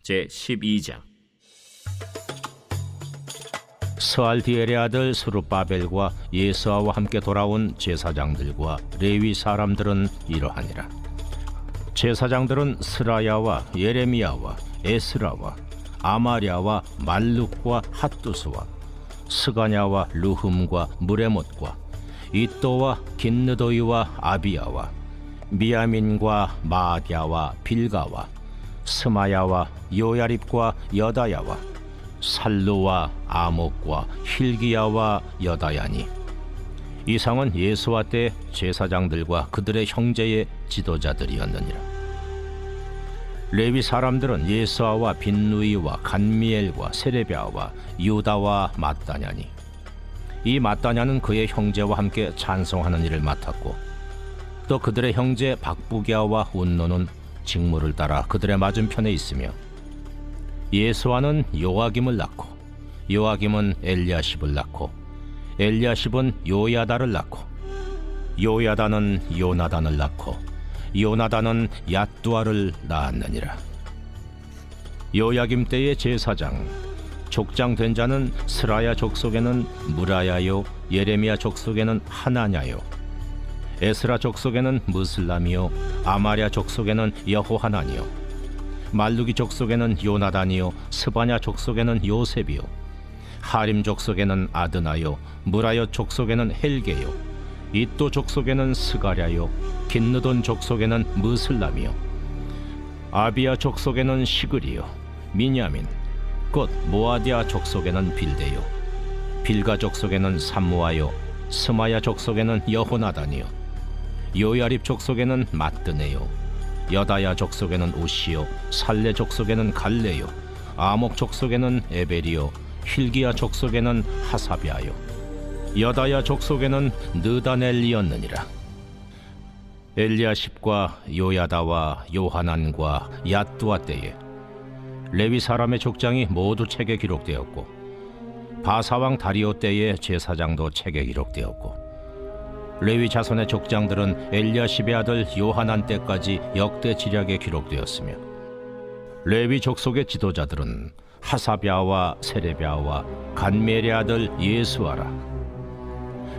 제12장. 스알디엘의 아들 스룹바벨과 예수아와 함께 돌아온 제사장들과 레위 사람들은 이러하니라. 제사장들은 스라야와 예레미야와 에스라와 아마랴와 말룩과 핫두스와 스가냐와 루흠과 무레못과 이또와 긴느도이와 아비야와 미야민과 마아디아와 빌가와 스마야와 요야립과 여다야와 살루와 아목과 힐기야와 여다야니, 이상은 예수와 때 제사장들과 그들의 형제의 지도자들이었느니라. 레위 사람들은 예수아와 빈누이와 간미엘과 세레비아와 유다와 마따냐니, 이 마따냐는 그의 형제와 함께 찬송하는 일을 맡았고, 또 그들의 형제 박부기아와 운노는 직무를 따라 그들의 맞은편에 있으며, 예수아는 요아김을 낳고 요아김은 엘리야십을 낳고 엘리야십은 요야다를 낳고 요야다는 요나단을 낳고 요나단은 얏두아를 낳았느니라. 요야김 때의 제사장 족장 된 자는 스라야 족속에는 무라야요, 예레미야 족속에는 하나냐요, 에스라 족속에는 무슬람이요, 아마랴 족속에는 여호하나니요, 말루기 족속에는 요나단이요, 스바냐 족속에는 요셉이요, 하림 족속에는 아드나요, 무라여 족속에는 헬게요, 이또 족속에는 스가랴요, 긴느돈 족속에는 무슬람이요, 아비야 족속에는 시그리요, 미냐민 곧 모아디아 족속에는 빌데요, 빌가 족속에는 삼무아요, 스마야 족속에는 여호나단이요, 요야립 족속에는 마뜨네요, 여다야 족속에는 우시요, 살레 족속에는 갈레요, 아목 족속에는 에벨이요, 힐기야 족속에는 하사비아요, 여다야 족속에는 느다넬리였느니라. 엘리야십과 요야다와 요하난과 얏두아 때에 레위 사람의 족장이 모두 책에 기록되었고, 바사왕 다리오 때의 제사장도 책에 기록되었고, 레위 자손의 족장들은 엘리야십의 아들 요하난 때까지 역대 지략에 기록되었으며, 레위 족속의 지도자들은 하사비아와 세레비아와 간멜의 아들 예수아라.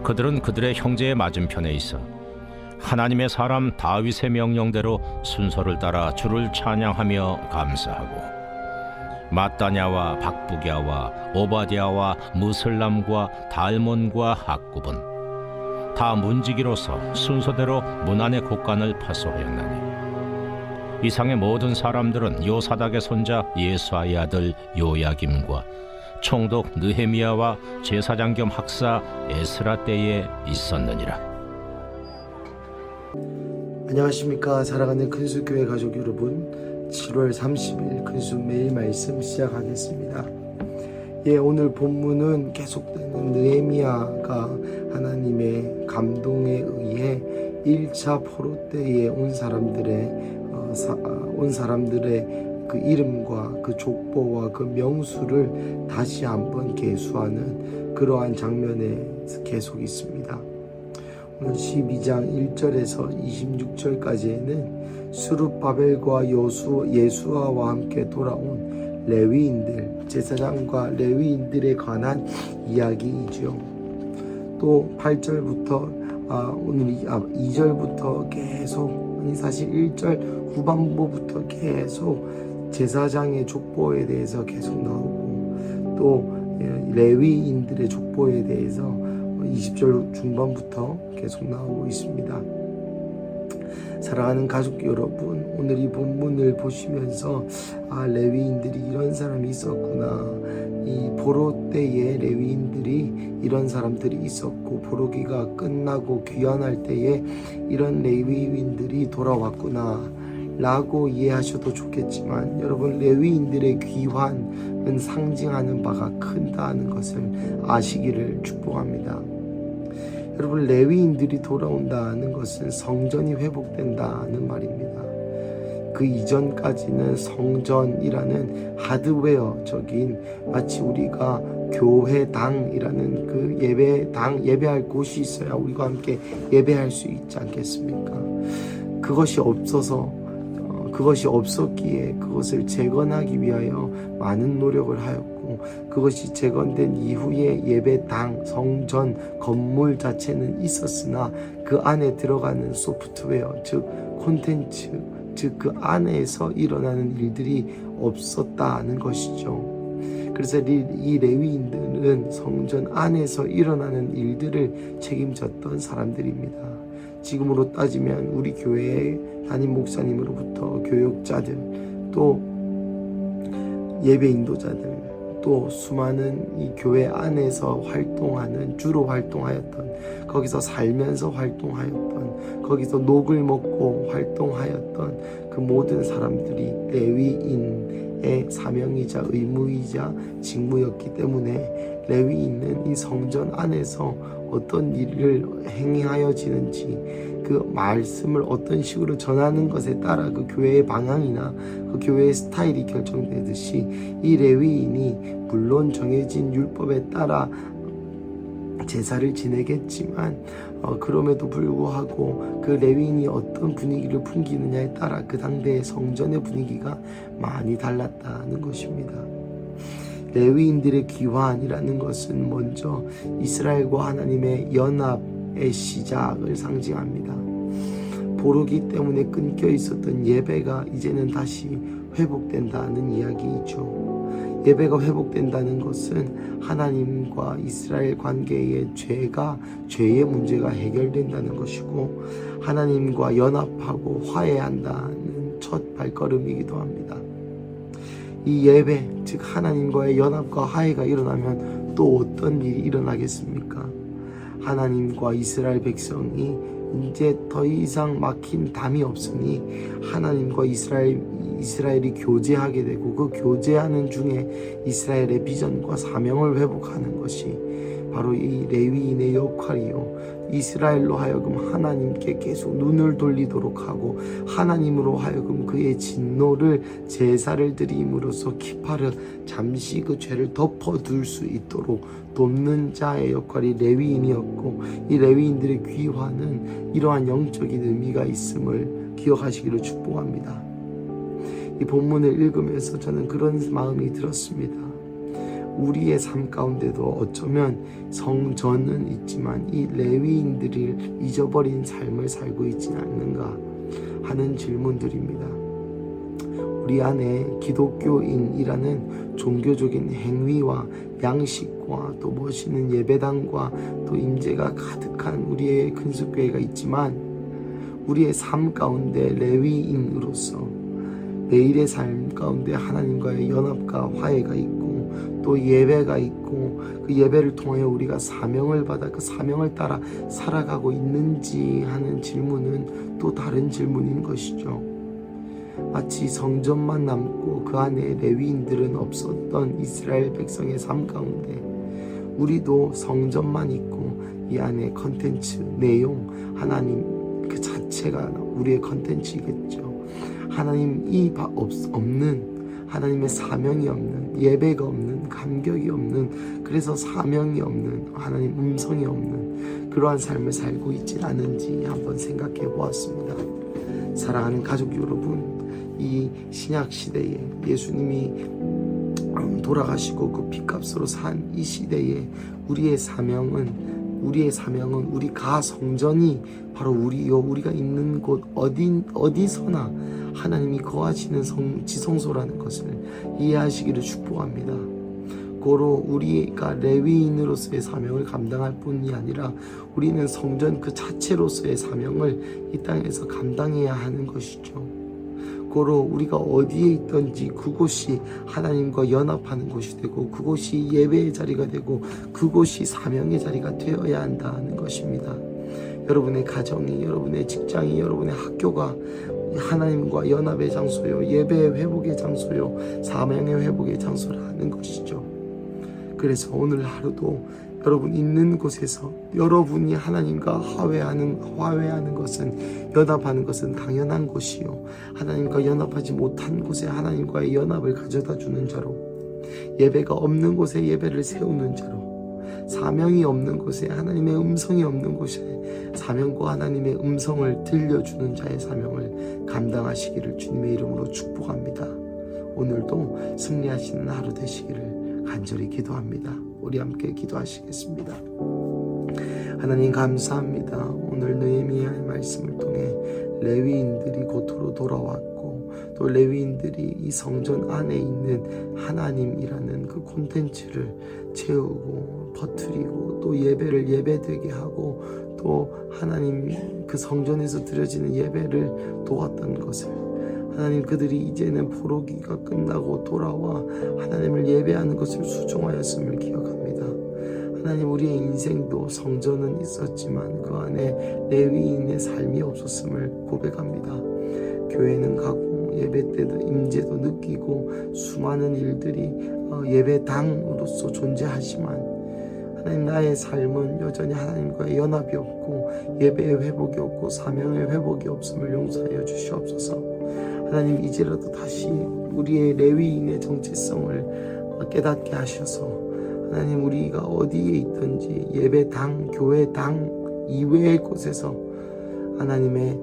그들은 그들의 형제의 맞은편에 있어 하나님의 사람 다윗의 명령대로 순서를 따라 주를 찬양하며 감사하고, 마따냐와 박부기아와 오바디아와 무슬람과 달몬과 학굽은 다 문지기로서 순서대로 문안의 곡간을 파수하였나니, 이상의 모든 사람들은 요사닥의 손자 예수아의 아들 요야김과 총독 느헤미야와 제사장 겸 학사 에스라 때에 있었느니라. 안녕하십니까. 사랑하는 큰수교회 가족 여러분, 7월 30일 큰수 매일 말씀 시작하겠습니다. 오늘 본문은 계속되는 느헤미야가 하나님의 감동에 의해 1차 포로 때에 온 사람들의 그 이름과 그 족보와 그 명수를 다시 한번 계수하는 그러한 장면에 계속 있습니다. 오늘 12장 1절에서 26절까지에는 스룹바벨과 예수아와 함께 돌아온 레위인들, 제사장과 레위인들에 관한 이야기이죠. 또 8절부터 오늘 2절부터 계속, 사실 1절 후반부부터 계속 제사장의 족보에 대해서 계속 나오고, 또 레위인들의 족보에 대해서 20절 중반부터 계속 나오고 있습니다. 사랑하는 가족 여러분, 오늘 이 본문을 보시면서 레위인들이 이런 사람이 있었구나, 이 포로 때에 레위인들이 이런 사람들이 있었고, 포로기가 끝나고 귀환할 때에 이런 레위인들이 돌아왔구나 라고 이해하셔도 좋겠지만, 여러분, 레위인들의 귀환은 상징하는 바가 크다는 것을 아시기를 축복합니다. 여러분, 레위인들이 돌아온다는 것은 성전이 회복된다는 말입니다. 그 이전까지는 성전이라는 하드웨어적인, 마치 우리가 교회당이라는 그 예배할 곳이 있어야 우리가 함께 예배할 수 있지 않겠습니까? 그것이 없어서 그것이 없었기에 그것을 재건하기 위하여 많은 노력을 하였고, 그것이 재건된 이후에 예배당, 성전, 건물 자체는 있었으나 그 안에 들어가는 소프트웨어, 즉 콘텐츠, 즉 그 안에서 일어나는 일들이 없었다는 것이죠. 그래서 이 레위인들은 성전 안에서 일어나는 일들을 책임졌던 사람들입니다. 지금으로 따지면 우리 교회의 담임 목사님으로부터 교육자들, 또 예배 인도자들, 또 수많은 이 교회 안에서 활동하는, 주로 활동하였던, 거기서 살면서 활동하였던, 거기서 녹을 먹고 활동하였던 그 모든 사람들이 레위인의 사명이자 의무이자 직무였기 때문에 레위인은 이 성전 안에서 어떤 일을 행하여지는지, 그 말씀을 어떤 식으로 전하는 것에 따라 그 교회의 방향이나 그 교회의 스타일이 결정되듯이, 이 레위인이 물론 정해진 율법에 따라 제사를 지내겠지만 그럼에도 불구하고 그 레위인이 어떤 분위기를 풍기느냐에 따라 그 당대의 성전의 분위기가 많이 달랐다는 것입니다. 레위인들의 귀환이라는 것은 먼저 이스라엘과 하나님의 연합의 시작을 상징합니다. 보르기 때문에 끊겨 있었던 예배가 이제는 다시 회복된다는 이야기이죠. 예배가 회복된다는 것은 하나님과 이스라엘 관계의 죄의 문제가 해결된다는 것이고, 하나님과 연합하고 화해한다는 첫 발걸음이기도 합니다. 이 예배, 즉 하나님과의 연합과 화해가 일어나면 또 어떤 일이 일어나겠습니까? 하나님과 이스라엘 백성이 이제 더 이상 막힌 담이 없으니 하나님과 이스라엘이 교제하게 되고, 그 교제하는 중에 이스라엘의 비전과 사명을 회복하는 것이 바로 이 레위인의 역할이요, 이스라엘로 하여금 하나님께 계속 눈을 돌리도록 하고, 하나님으로 하여금 그의 진노를 제사를 드림으로써 키파르, 잠시 그 죄를 덮어둘 수 있도록 돕는 자의 역할이 레위인이었고, 이 레위인들의 귀환은 이러한 영적인 의미가 있음을 기억하시기를 축복합니다. 이 본문을 읽으면서 저는 그런 마음이 들었습니다. 우리의 삶 가운데도 어쩌면 성전은 있지만 이 레위인들을 잊어버린 삶을 살고 있지는 않는가 하는 질문들입니다. 우리 안에 기독교인이라는 종교적인 행위와 양식과 또 멋있는 예배당과 또 임재가 가득한 우리의 근속교회가 있지만, 우리의 삶 가운데 레위인으로서 매일의 삶 가운데 하나님과의 연합과 화해가 있고, 또 예배가 있고, 그 예배를 통하여 우리가 사명을 받아 그 사명을 따라 살아가고 있는지 하는 질문은 또 다른 질문인 것이죠. 마치 성전만 남고 그 안에 레위인들은 없었던 이스라엘 백성의 삶 가운데, 우리도 성전만 있고 이 안에 컨텐츠, 내용, 하나님 그 자체가 우리의 컨텐츠이겠죠. 하나님이 없는, 하나님의 사명이 없는, 예배가 없는, 감격이 없는, 그래서 사명이 없는, 하나님 음성이 없는 그러한 삶을 살고 있지 않은지 한번 생각해 보았습니다. 사랑하는 가족 여러분, 이 신약 시대에 예수님이 돌아가시고 그 피값으로 산 이 시대에 우리의 사명은 우리 가 성전이 바로 우리가 있는 곳 어디서나 하나님이 거하시는 지성소라는 것을 이해하시기를 축복합니다. 고로 우리가 레위인으로서의 사명을 감당할 뿐이 아니라 우리는 성전 그 자체로서의 사명을 이 땅에서 감당해야 하는 것이죠. 고로 우리가 어디에 있든지 그곳이 하나님과 연합하는 곳이 되고, 그곳이 예배의 자리가 되고, 그곳이 사명의 자리가 되어야 한다는 것입니다. 여러분의 가정이, 여러분의 직장이, 여러분의 학교가 하나님과 연합의 장소요, 예배의 회복의 장소요, 사명의 회복의 장소라는 것이죠. 그래서 오늘 하루도 여러분 있는 곳에서 여러분이 하나님과 화해하는 것은, 연합하는 것은 당연한 것이요, 하나님과 연합하지 못한 곳에 하나님과의 연합을 가져다 주는 자로, 예배가 없는 곳에 예배를 세우는 자로, 사명이 없는 곳에, 하나님의 음성이 없는 곳에 사명과 하나님의 음성을 들려주는 자의 사명을 감당하시기를 주님의 이름으로 축복합니다. 오늘도 승리하시는 하루 되시기를 간절히 기도합니다. 우리 함께 기도하시겠습니다. 하나님 감사합니다. 오늘 느헤미야의 말씀을 통해 레위인들이 고토로 돌아왔고, 또 레위인들이 이 성전 안에 있는 하나님이라는 그 콘텐츠를 채우고 퍼뜨리고, 또 예배를 예배되게 하고, 또 하나님 그 성전에서 드려지는 예배를 도왔던 것을, 하나님 그들이 이제는 포로기가 끝나고 돌아와 하나님을 예배하는 것을 수종하였음을 기억합니다. 하나님, 우리의 인생도 성전은 있었지만 그 안에 레위인의 삶이 없었음을 고백합니다. 교회는 가고 예배 때도 임재도 느끼고 수많은 일들이 예배당으로서 존재하지만, 하나님 나의 삶은 여전히 하나님과의 연합이 없고 예배의 회복이 없고 사명의 회복이 없음을 용서하여 주시옵소서. 하나님, 이제라도 다시 우리의 레위인의 정체성을 깨닫게 하셔서, 하나님 우리가 어디에 있든지 예배당, 교회당 이외의 곳에서 하나님의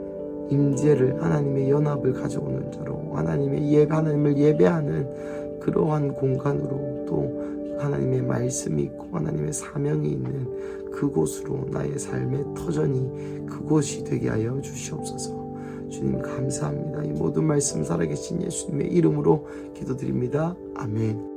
임재를, 하나님의 연합을 가져오는 자로, 하나님을 예배하는 그러한 공간으로, 또 하나님의 말씀이 있고 하나님의 사명이 있는 그곳으로 나의 삶의 터전이 그곳이 되게 하여 주시옵소서. 주님 감사합니다. 이 모든 말씀 살아계신 예수님의 이름으로 기도드립니다. 아멘.